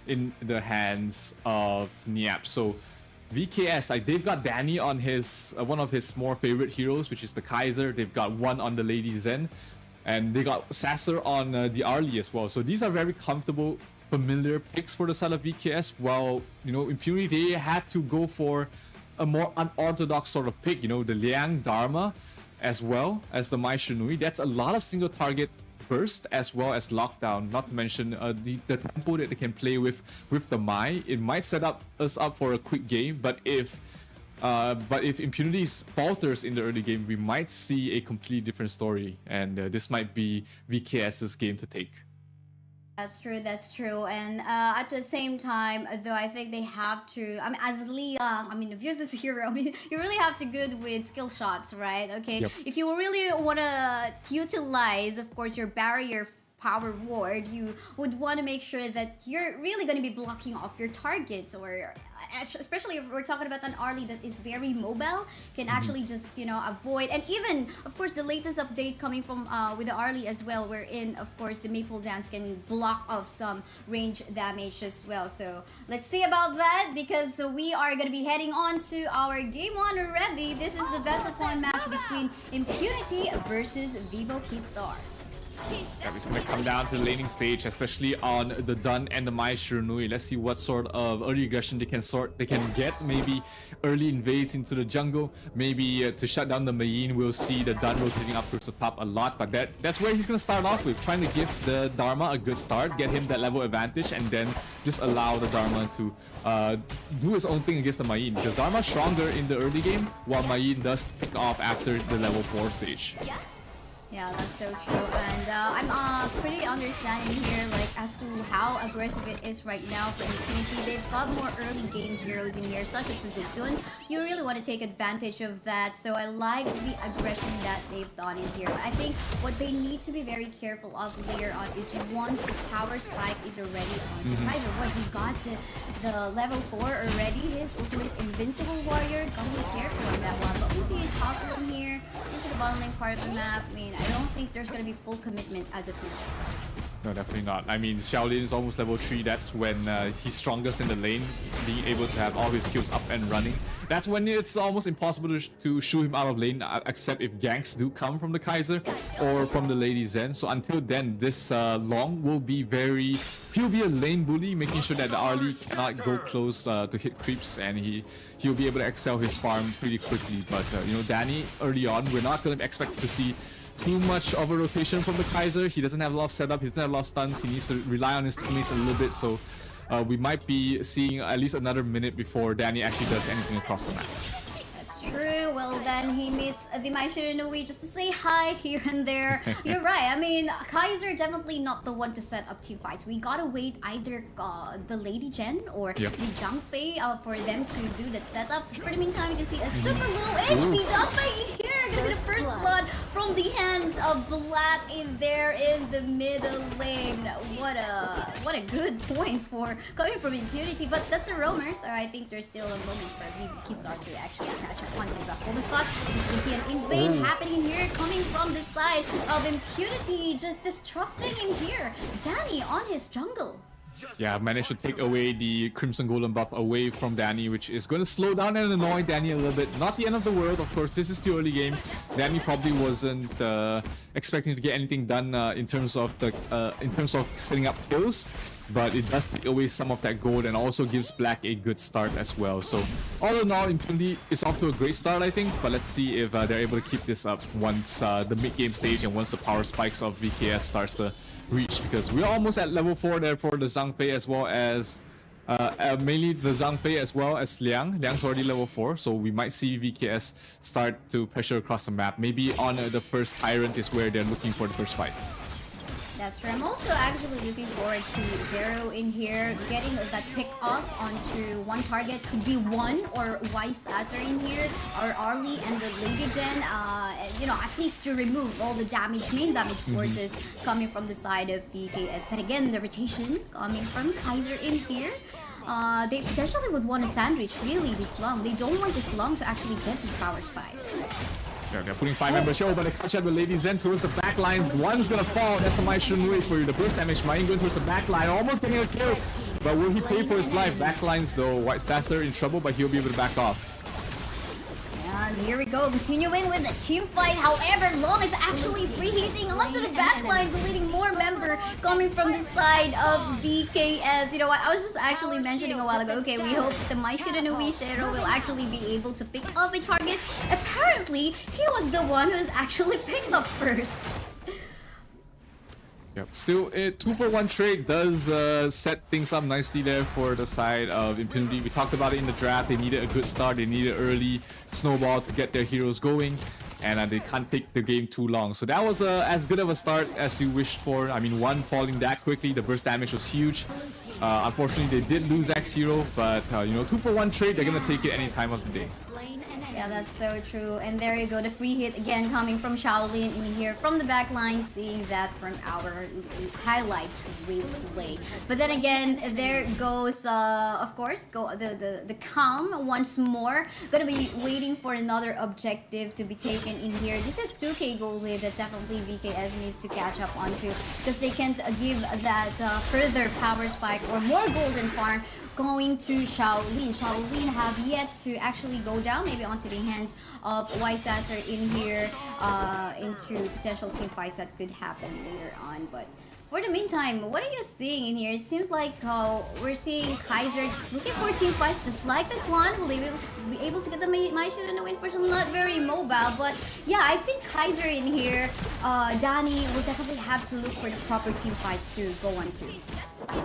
in the hands of Niap. So VKS, like they've got Danny on his one of his more favorite heroes, which is the Kaiser. They've got one on the Lady Zen, and they got Sasser on the Arlie as well. So these are very comfortable, familiar picks for the side of VKS. While Impunity, they had to go for a more unorthodox sort of pick. The Liang Dharma, as well as the Mai Shinui. That's a lot of single target burst as well as lockdown, not to mention the tempo that they can play with the Mai. It might set us up for a quick game, but if Impunity falters in the early game, we might see a completely different story, and this might be VKS's game to take. That's true. And at the same time, though, I think they have to, I mean, as Liang, versus hero, you really have to good with skill shots, right? Okay, Yep. If you really want to utilize, of course, your barrier power ward, you would want to make sure that you're really going to be blocking off your targets, or especially if we're talking about an Arlie that is very mobile, can actually just avoid. And even of course the latest update coming from with the Arlie as well, wherein of course the Maple Dance can block off some range damage as well. So let's see about that, because we are going to be heading on to our game one already. This is the best of one match between Impunity versus Vivo Kid Stars. Yeah, it's going to come down to the laning stage, especially on the Dun and the Mai Shiranui. Let's see what sort of early aggression they can get. Maybe early invades into the jungle. Maybe to shut down the Mayin, we'll see the Dun rotating up towards the top a lot. But that's where he's going to start off with, trying to give the Dharma a good start, get him that level advantage, and then just allow the Dharma to do his own thing against the Mayin. Because Dharma's stronger in the early game, while Mayin does pick off after the level 4 stage. Yeah, that's so true. And I'm pretty understanding here, like, as to how aggressive it is right now for Impunity. They've got more early game heroes in here, such as the Dun. You really want to take advantage of that. So I like the aggression that they've done in here. But I think what they need to be very careful of later on is once the power spike is already on the Kaiser. What, he got the level 4 already, his ultimate Invincible Warrior. Gotta be careful on that one. But we see a Tossle in here into the bottom lane part of the map. I don't think there's going to be full commitment as of now. No, definitely not. Shaolin is almost level 3. That's when he's strongest in the lane, being able to have all his skills up and running. That's when it's almost impossible to shoo him out of lane, except if ganks do come from the Kaiser or from the Lady Zen. So until then, this Long will be he'll be a lane bully, making sure that the Arlie cannot go close to hit creeps, and he'll be able to excel his farm pretty quickly. But Danny, early on, we're not going to expect to see too much of a rotation from the Kaiser. He doesn't have a lot of setup, he doesn't have a lot of stuns, he needs to rely on his teammates a little bit, so we might be seeing at least another minute before Danny actually does anything across the map. That's true. Well, then he meets the Mai Shiranui just to say hi here and there. You're right. Kaiser definitely not the one to set up team fights. We gotta wait either the Lady Jen or the Zhang Fei for them to do that setup. For the meantime, you can see a super low HP Zhang Fei in here. Gonna be the first blood from the hands of Black in there in the middle lane. What a good point for coming from Impunity, but that's a roamer, so I think there's still a moment for Kitsar to actually catch up onto the golden clock. You can see an invade happening here, coming from the side of Impunity, just destructing in here. Danny on his jungle. Yeah, managed to take away the Crimson Golem buff away from Danny, which is going to slow down and annoy Danny a little bit. Not the end of the world, of course. This is the early game. Danny probably wasn't expecting to get anything done in terms of setting up kills, but it does take away some of that gold and also gives Black a good start as well. So all in all, Impunity is off to a great start, I think, but let's see if they're able to keep this up once the mid-game stage and once the power spikes of VKS starts to reach, because we're almost at level 4 there for the Zhang Fei, as well as mainly the Zhang Fei as well as Liang. Liang's already level 4, so we might see VKS start to pressure across the map. Maybe on the first Tyrant is where they're looking for the first fight. That's true. I'm also actually looking forward to Zero in here, getting that pick off onto one target. Could be one or Wise Sasser in here, or Arlie and the Lady Jen. At least to remove all the main damage sources coming from the side of VKS. But again, the rotation coming from Kaiser in here. They potentially would want to sandwich really this Long. They don't want this Long to actually get this power spike. Yeah, they're putting 5 members show, but they catch up with Lady Zen towards the back line. One's gonna fall. That's the Mai Shunwei for you. The burst damage. Mayin going towards the back line, almost getting a kill. But will he pay for his life? Backlines though, White Sasser in trouble, but he'll be able to back off. And here we go, continuing with the team fight. However, Long is actually free hitting onto the backline, deleting more member coming from the side of VKS. You know what, I was just actually mentioning a while ago, okay, we hope that the My Shiranui Shero will actually be able to pick up a target. Apparently, he was the one who was actually picked up first. Yep. Still, a 2-for-1 trade does set things up nicely there for the side of Impunity. We talked about it in the draft. They needed a good start. They needed early snowball to get their heroes going, and they can't take the game too long. So that was as good of a start as you wished for. I mean, one falling that quickly, the burst damage was huge. Unfortunately, they did lose X0, but you know, 2-for-1 trade, they're gonna take it any time of the day. Yeah, that's so true. And there you go, the free hit again coming from Shaolin in here from the back line, seeing that from our highlight replay. But then again, there goes, of course, the Calm once more. Gonna be waiting for another objective to be taken in here. This is 2k gold lead that definitely VKS needs to catch up onto, because they can't give that further power spike or more golden farm going to Shaolin. Shaolin have yet to actually go down, maybe onto the hands of White Sasser in here, into potential team fights that could happen later on. But for the meantime, what are you seeing in here? It seems like we're seeing Kaiser just looking for team fights just like this one. Will they be able to get the My Shiranui? Unfortunately, not very mobile. But yeah, I think Kaiser in here, Danny will definitely have to look for the proper team fights to go on to.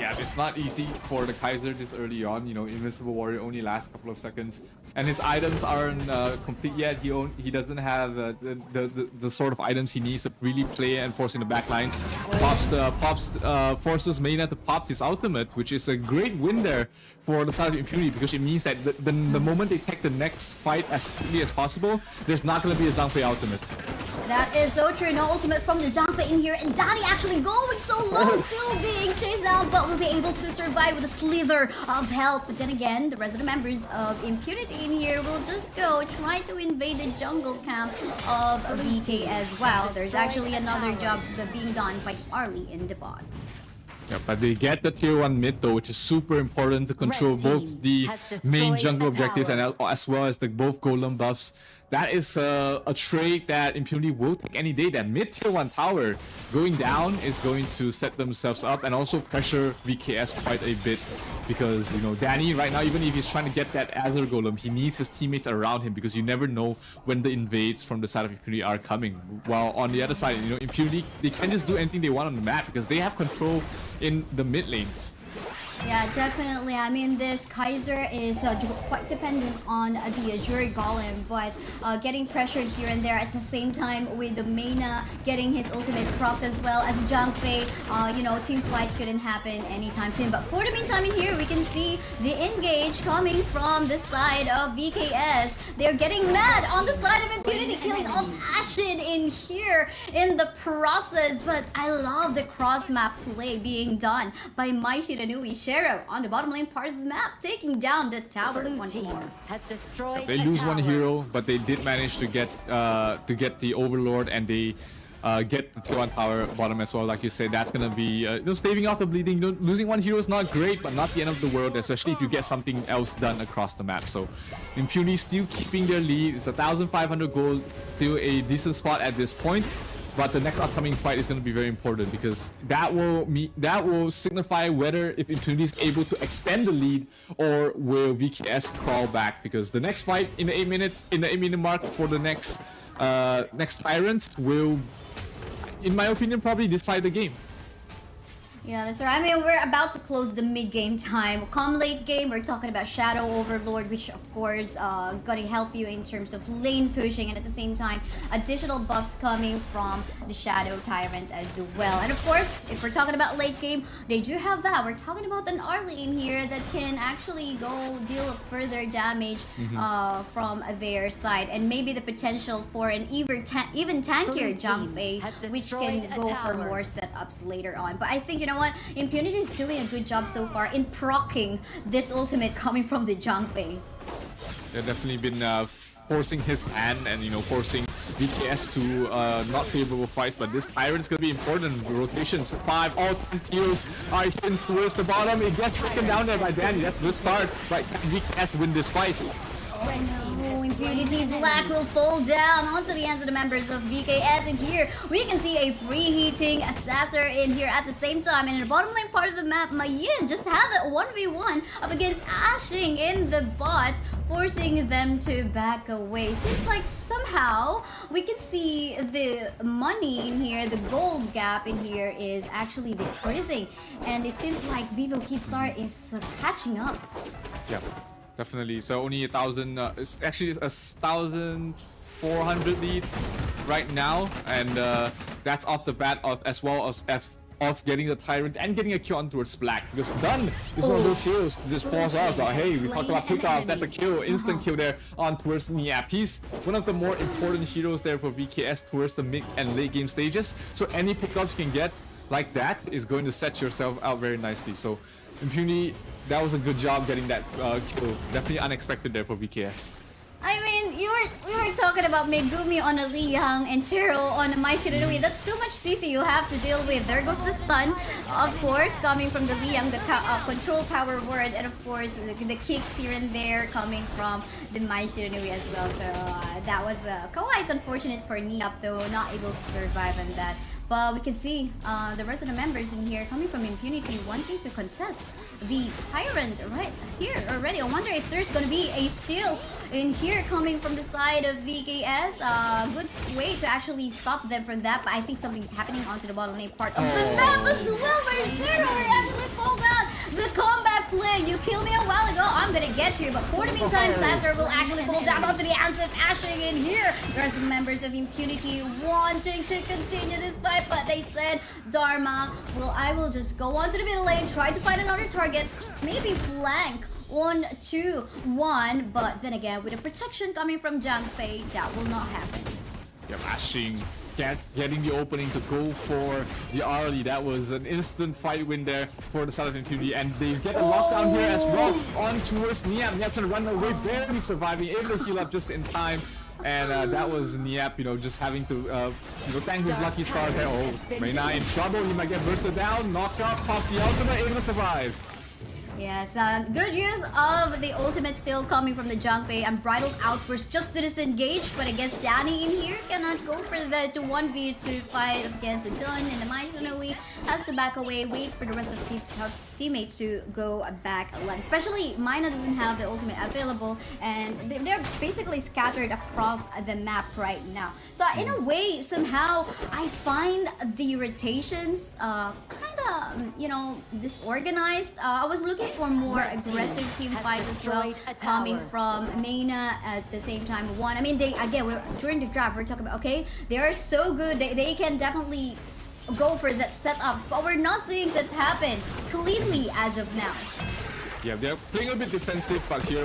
Yeah, it's not easy for the Kaiser this early on. You know, Invincible Warrior only lasts a couple of seconds, and his items aren't complete yet. He doesn't have the sort of items he needs to really play and forcing the backlines. Pops forces Mayna to pop his ultimate, which is a great win there for the side of Impunity, because it means that the moment they take the next fight as quickly as possible, there's not going to be a Zhangfei ultimate. That is so true. No ultimate from the Zhangfei in here, and Danny actually going so low, still being chased down, but will be able to survive with a slither of health. But then again, the rest of the members of Impunity in here will just go try to invade the jungle camp of VK as well. There's actually another job being done by Arlie in the bot. Yeah, but they get the tier 1 mid though, which is super important to control both the main jungle objectives and as well as the both golem buffs. That is a trade that Impunity will take any day. That mid tier 1 tower going down is going to set themselves up and also pressure VKS quite a bit, because you know, Danny right now, even if he's trying to get that Azure Golem, he needs his teammates around him, because you never know when the invades from the side of Impunity are coming. While on the other side, you know, Impunity, they can just do anything they want on the map because they have control in the mid lanes. Yeah, definitely. I mean, this Kaiser is quite dependent on the Azure Golem, but getting pressured here and there at the same time with the Mayna getting his ultimate propped as well as Zhangfei. You know, team fights couldn't happen anytime soon. But for the meantime in here, we can see the engage coming from the side of VKS. They're getting mad on the side of Impunity, killing off Ashen in here in the process. But I love the cross-map play being done by My Shiranui Shero on the bottom lane part of the map, taking down the tower once more. They lose one hero, but they did manage to get the Overlord, and they get the tier 1 tower bottom as well. Like you said, that's gonna be you know, staving off the bleeding. You know, losing one hero is not great, but not the end of the world, especially if you get something else done across the map. So Impunity still keeping their lead. It's 1,500 gold, still a decent spot at this point. But the next upcoming fight is going to be very important, because that will signify whether if Impunity is able to extend the lead or will VKS crawl back. Because the next fight in the 8-minute mark for the next Tyrants will, in my opinion, probably decide the game. Yeah, that's right. I mean, we're about to close the mid-game time. Come late game, we're talking about Shadow Overlord, which of course gonna help you in terms of lane pushing, and at the same time, additional buffs coming from the Shadow Tyrant as well. And of course, if we're talking about late game, they do have that. We're talking about an Arlie in here that can actually go deal further damage from their side, and maybe the potential for an even tankier Zhangfei, which can go for more setups later on. But I think, you know what, Impunity is doing a good job so far in proccing this ultimate coming from the Zhangfei. They've definitely been forcing VKS to not favorable fights, but this Tyrant's gonna be important. Rotations, 5 all-time heroes are hitting towards the bottom. It gets taken down there by Danny. That's a good start, but VKS win this fight. Oh, Impunity Black will fall down onto the hands of the members of VKS, and here we can see a free-heating Assassin in here at the same time. And in the bottom lane part of the map, Mayin just had a 1v1 up against Ashing in the bot, forcing them to back away. Seems like somehow we can see the money in here, the gold gap in here is actually decreasing, and it seems like Vivo Keystar is catching up. Yeah. Definitely. So only 1,000. It's actually a 1,400 lead right now, and that's off the bat of as well as of getting the Tyrant and getting a kill on towards Black. Because Dun is one of those heroes that just falls off. But hey, we talked about pickoffs. That's a kill, instant kill there on towards Niap. He's one of the more important heroes there for VKS towards the mid and late game stages. So any pickoffs you can get like that is going to set yourself out very nicely. So Impunity, that was a good job getting that kill. Definitely unexpected there for VKS. I mean, we were talking about Megumi on a Liang and Cheryl on a Mai Shiranui. That's too much CC you have to deal with. There goes the stun, of course, coming from the Liang, the control power word, and of course the kicks here and there coming from the Mai Shiranui as well. So that was quite unfortunate for Niap, though, not able to survive on that. But we can see the rest of the members in here coming from Impunity wanting to contest the Tyrant right here already. I wonder if there's going to be a steal in here coming from the side of VKS. Good way to actually stop them from that, but I think something's happening onto the bottom lane part of the map as well. Where Zero actually fall down. The combat play, you killed me a while ago, I'm gonna get you. But for the meantime, Sasser will actually fall down onto the hands of Ashing in here. The rest of the members of Impunity wanting to continue this fight, but they said, Dharma, well, I will just go onto the middle lane, try to find another target, maybe flank on 2-1, but then again, with the protection coming from Jiang Fei, that will not happen. Yep, Ashing getting the opening to go for the early. That was an instant fight win there for the side of Impunity, and they get a lockdown here as well on towards Niap. Niap's gonna run away, barely surviving, able to heal up just in time. And that was Niap, just having to, thank his lucky stars there. Oh, Reina in trouble. He might get bursted down, knocked out, pops the ultimate, able to survive. Yes, good use of the ultimate still coming from the Jiang Fei. Unbridled outburst just to disengage, but I guess Danny in here cannot go for the 1v2 fight against the Dun, and the Mai Shiranui has to back away, wait for the rest of his teammates to go back alive. Especially Mina doesn't have the ultimate available, and they're basically scattered across the map right now. So in a way, somehow, I find the rotations disorganized. I was looking for more aggressive team fights as well, coming from Meina at the same time. I mean, during the draft, we're talking about, okay, they are so good, they can definitely go for that setups, but we're not seeing that happen cleanly as of now. Yeah, they're playing a bit defensive, but here,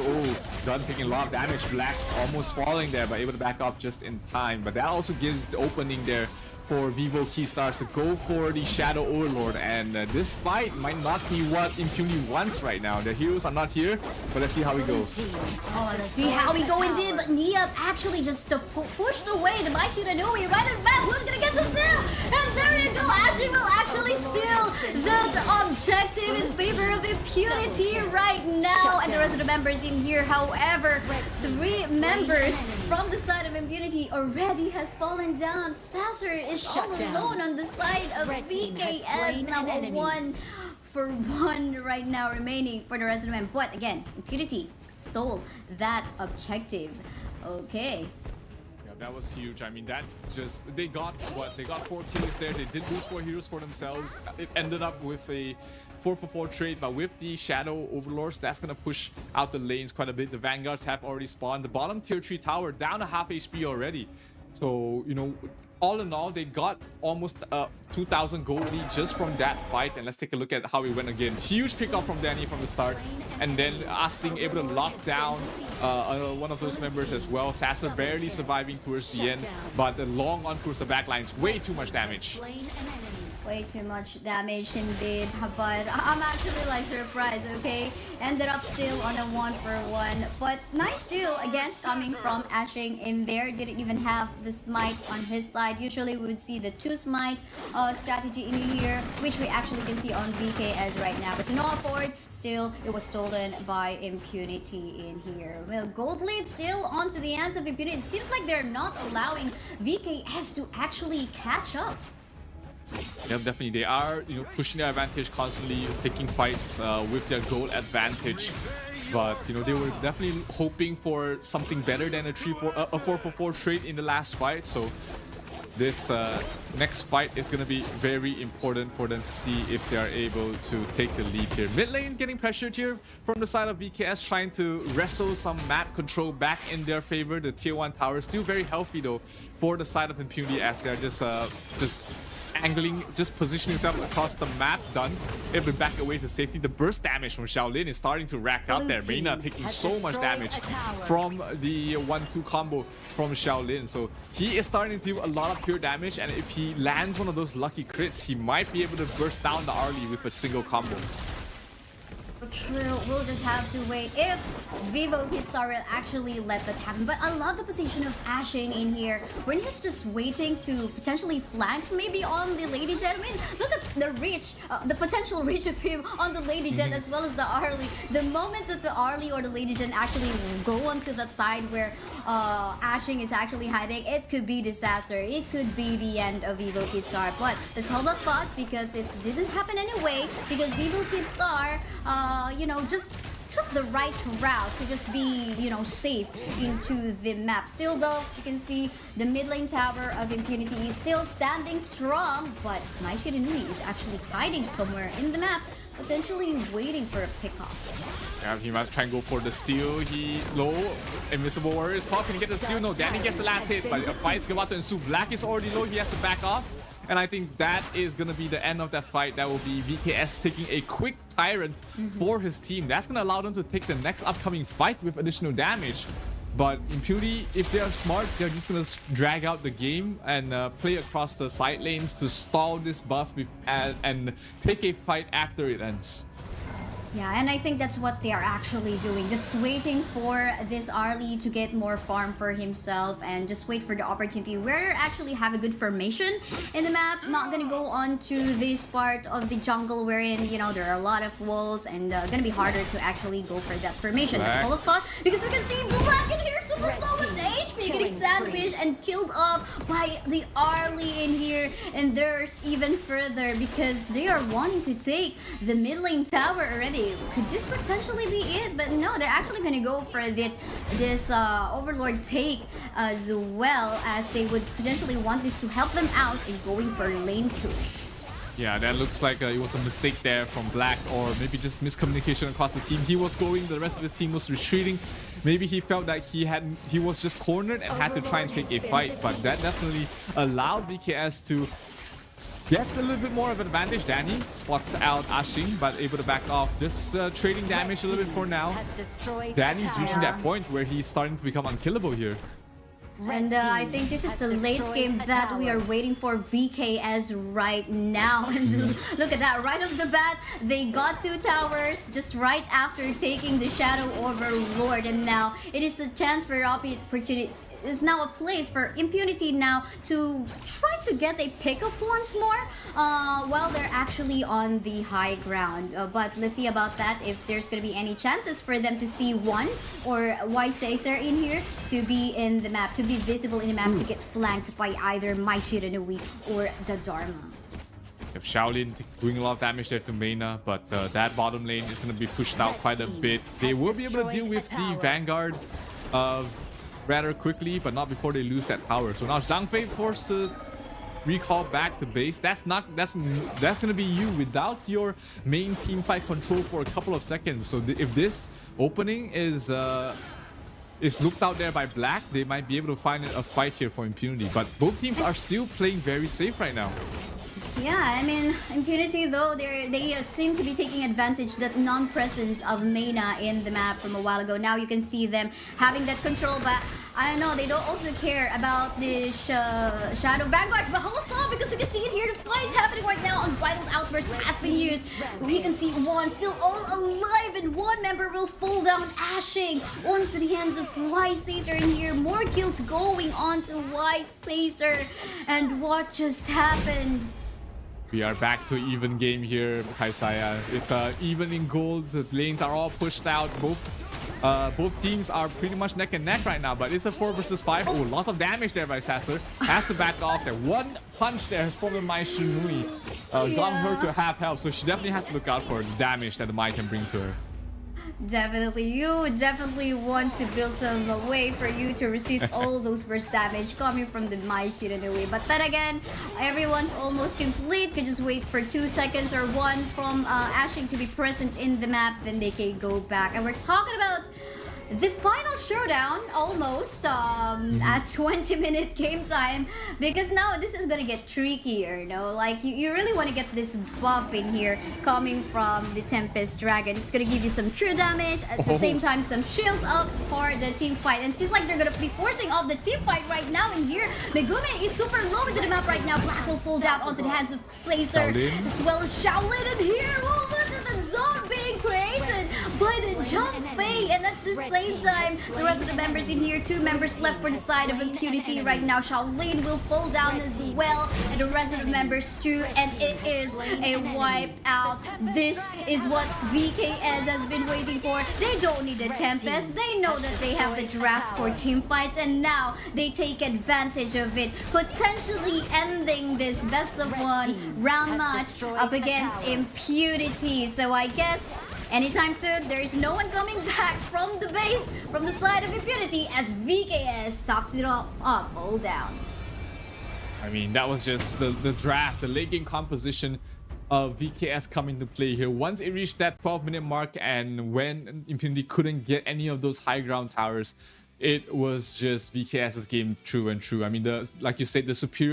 Dun taking a lot of damage. Black almost falling there, but able to back off just in time. But that also gives the opening there for Vivo Keystars to go for the Shadow Overlord, and this fight might not be what Impunity wants right now. The heroes are not here, but let's see how it goes. Oh, let's see how we go indeed, but Niap actually just pushed away the Mai Shiranui right at the back. Who's gonna get the steal? And there you go, Ashing will actually steal that objective in favor of Impunity right now, and the rest of the members in here. However, 3 members from the side of Impunity already has fallen down. Sasser is all alone on the side of VKS. Now a 1-for-1 right now remaining for the rest of them. But again, Impunity stole that objective. Okay. Yeah, that was huge. I mean, they got 4 kills there. They did lose 4 heroes for themselves. It ended up with a 4-for-4 trade, but with the Shadow Overlords, that's gonna push out the lanes quite a bit. The Vanguards have already spawned. The bottom tier 3 tower down to half HP already. So, all in all, they got almost 2,000 gold lead just from that fight. And let's take a look at how it went again. Huge pickup from Danny from the start. And then Asing able to lock down one of those members as well. Sasser barely surviving towards the end, but the long on towards the backlines, way too much damage. Way too much damage indeed, but I'm actually like surprised, okay? Ended up still on a 1-for-1, but nice steal again coming from Ashing in there. Didn't even have the smite on his side. Usually we would see the 2 smite strategy in here, which we actually can see on VKS right now. But to no afford, still it was stolen by Impunity in here. Well, gold lead still onto the hands of Impunity. It seems like they're not allowing VKS to actually catch up. Yeah, definitely. They are, pushing their advantage constantly, taking fights with their goal advantage. But, they were definitely hoping for something better than a 4-for-4 trade in the last fight. So this next fight is going to be very important for them to see if they are able to take the lead here. Mid lane getting pressured here from the side of VKS, trying to wrestle some map control back in their favor. The tier 1 tower still very healthy though for the side of Impunity, as they're just angling, just positioning himself across the map, done. Able to back away to safety. The burst damage from Shaolin is starting to rack up there. Reina taking so much damage from the 1-2 combo from Shaolin. So he is starting to do a lot of pure damage, and if he lands one of those lucky crits, he might be able to burst down the Arlie with a single combo. True, we'll just have to wait if Vivo Kitstar will actually let that happen. But I love the position of Ashing in here, when he's just waiting to potentially flank maybe on the Lady Jet. I mean, look at the reach, the potential reach of him on the Lady Jet as well as the Arlie. The moment that the Arlie or the Lady Jet actually go onto that side where Ashing is actually hiding, it could be disaster. It could be the end of Vivo Kitstar. But let's hold that thought, because it didn't happen anyway, because Vivo Kitstar just took the right route to just be, safe into the map. Still though, you can see the mid lane tower of Impunity is still standing strong, but Mai Shiranui is actually hiding somewhere in the map, potentially waiting for a pickoff. Yeah, he must try and go for the steal. He low. Invisible Warrior is pop. Can he get the steal? No, Danny gets the last hit, but a fight's about to ensue. Black is already low. He has to back off. And I think that is going to be the end of that fight. That will be VKS taking a quick Tyrant for his team. That's going to allow them to take the next upcoming fight with additional damage. But Impunity, if they are smart, they're just going to drag out the game and play across the side lanes to stall this buff and take a fight after it ends. Yeah, and I think that's what they are actually doing. Just waiting for this Arlie to get more farm for himself and just wait for the opportunity where they actually have a good formation in the map. Not gonna go on to this part of the jungle wherein, there are a lot of walls and gonna be harder to actually go for that formation. Full of thought, because we can see Black in here super low with HP, getting sandwiched and killed off by the Arlie in here. And there's even further, because they are wanting to take the mid lane tower already. Could this potentially be it? But no, they're actually going to go for this Overlord take as well, as they would potentially want this to help them out in going for lane push. Yeah, that looks like it was a mistake there from Black, or maybe just miscommunication across the team. He was going, the rest of his team was retreating. Maybe he felt that he was just cornered and had to try and take a fight, but that definitely allowed VKS to get a little bit more of an advantage. Danny spots out Ashing, but able to back off. Just trading damage a little bit for now. Danny's reaching that point where he's starting to become unkillable here. And I think this is the late game that we are waiting for VKS right now. And look at that, right off the bat, they got 2 towers just right after taking the Shadow Overlord. And now it is a chance for opportunity. It's now a place for Impunity now to try to get a pickup once more while they're actually on the high ground. But let's see about that, if there's going to be any chances for them to see one or Caesar in here to be in the map, to be visible in the map, to get flanked by either Mai Shiranui or the Dharma. If Shaolin doing a lot of damage there to Mena, but that bottom lane is going to be pushed out quite a bit. They will be able to deal with the Vanguard rather quickly, but not before they lose that power. So now Zhang Fei forced to recall back to base. That's gonna be you without your main team fight control for a couple of seconds. So if this opening is looked out there by Black, they might be able to find a fight here for Impunity. But both teams are still playing very safe right now. Yeah, I mean, Impunity though, they seem to be taking advantage that non-presence of Mena in the map from a while ago. Now you can see them having that control, but I don't know, they don't also care about the Shadow Vanguards, but hold on, because we can see it here, the fight's happening right now. Unbridled Outburst has been used. We can see one still all alive, and one member will fall down ashing onto the hands of Caesar in here. More kills going on to Caesar, and what just happened? We are back to even game here, Kaisaya. It's even in gold. The lanes are all pushed out. Both teams are pretty much neck and neck right now, but it's a 4 versus 5. Oh, lots of damage there by Sasser. Has to back off there. One punch there from the Mai Shinui. Got her to half health, so she definitely has to look out for the damage that the Mai can bring to her. Definitely, you definitely want to build some way for you to resist all those burst damage coming from the Mai Shiranui. But then again, everyone's almost complete. Could just wait for 2 seconds or one from Ashing to be present in the map, then they can go back. And we're talking about the final showdown almost at 20-minute game time, because now this is gonna get trickier, you know, like you really want to get this buff in here coming from the Tempest Dragon. It's gonna give you some true damage, at the same time some shields up for the team fight, and it seems like they're gonna be forcing off the team fight right now in here. Megumin is super low into the map right now. Black will fall down onto the hands of Caesar, as well as Shaolin in here. Oh, look at the zone being created by the Jump Fei, and at the same time, the rest of the members in here, 2 members left for the side of Impunity right now. Shaolin will fall down as well, and the rest of the members too, and it is a wipe out. This is what VKS has been waiting for. They don't need a Tempest. They know that they have the draft for team fights, and now they take advantage of it, potentially ending this best of 1 round match up against Impunity. So I guess anytime soon, there is no one coming back from the base, from the side of Impunity, as VKS tops it all up, all down. I mean, that was just the draft, the late game composition of VKS coming to play here. Once it reached that 12-minute mark, and when Impunity couldn't get any of those high ground towers, it was just VKS's game true and true. I mean, like you said, the superior